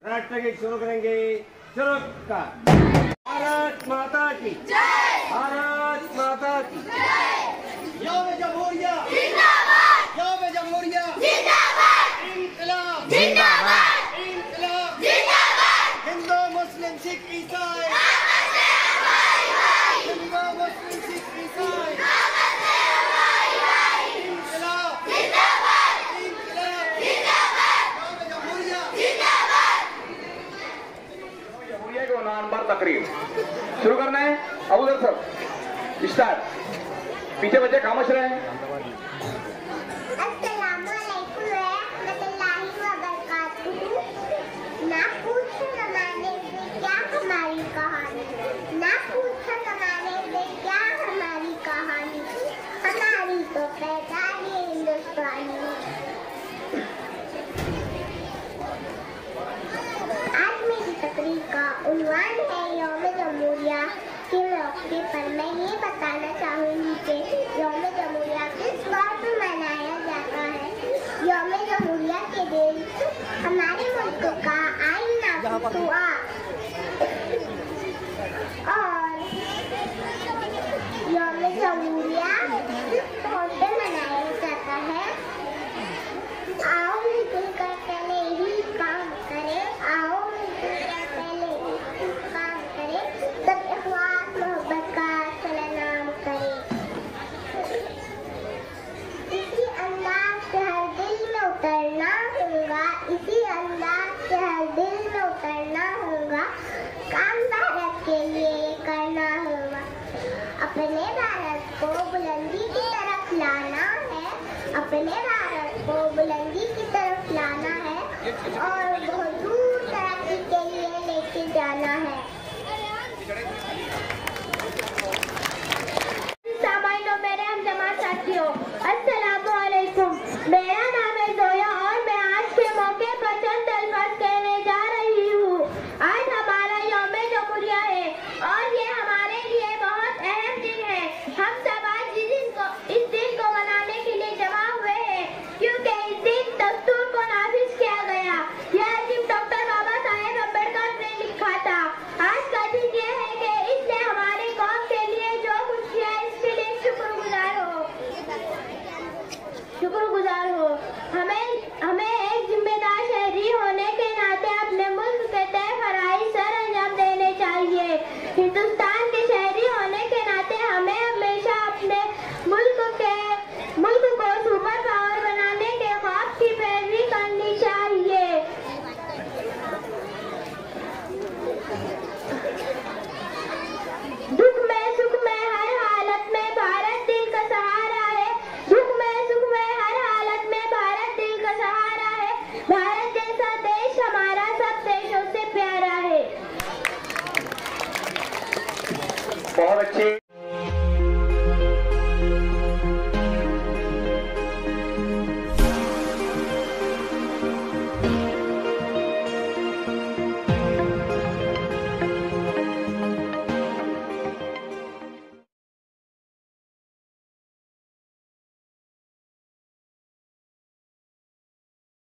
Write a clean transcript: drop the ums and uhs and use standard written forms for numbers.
राष्ट्रगीत शुरू करेंगे। शुरू का भारत माता की जय, भारत माता की जय। यौम जमहूरिया जिंदाबाद, यौम जमहूरिया जिंदाबाद, इंकलाब जिंदाबाद, इंकलाब जिंदाबाद। हिंदू मुस्लिम सिख ईसाई, हिंदू मुस्लिम सिख ईसाई, इंकलाब जिंदाबाद, इंकलाब जिंदाबाद, यौम जमहूरिया जिंदाबाद। जमहूरिया के नाम पर तकरीर शुरू करना है। अबूदर सर स्टार्ट। पीछे बच्चे खामोश रहे। अस्सलामुअलैकुम रहमतुल्लाहि व बरकातुहू। ना पूछो ज़माने से क्या हमारी कहानी, ना पूछो ज़माने से क्या हमारी कहानी, हमारी तो पहचान ही हिंदुस्तानी। आज मेरी तकरीर का उन्वान है यौम जमहूरिया के मौके पर मैं ये बताना चाहूँगी कि यौम जमहूरिया किस बात पर मनाया जाता है। यौम जमहूरिया के दिन हमारे मुल्क का आईन नाफिज हुआ और यौम जमहूरिया किस तौर पे मनाया जाता है। आओ मिलकर पहले ही काम करें, आओ मिलकर पहले ही काम करें, सब इख्वात मोहब्बत का सलाम करें। इसी अंदाज से हर दिल में उतरना होगा, इसी अंदाज से हर दिल में उतरना होगा, काम भारत के लिए करना होगा। अपने भारत को बुलंदी की तरफ लाना है, अपने भारत को बुलंदी की तरफ लाना है और बहुत दूर तरक्की के लिए लेके जाना है।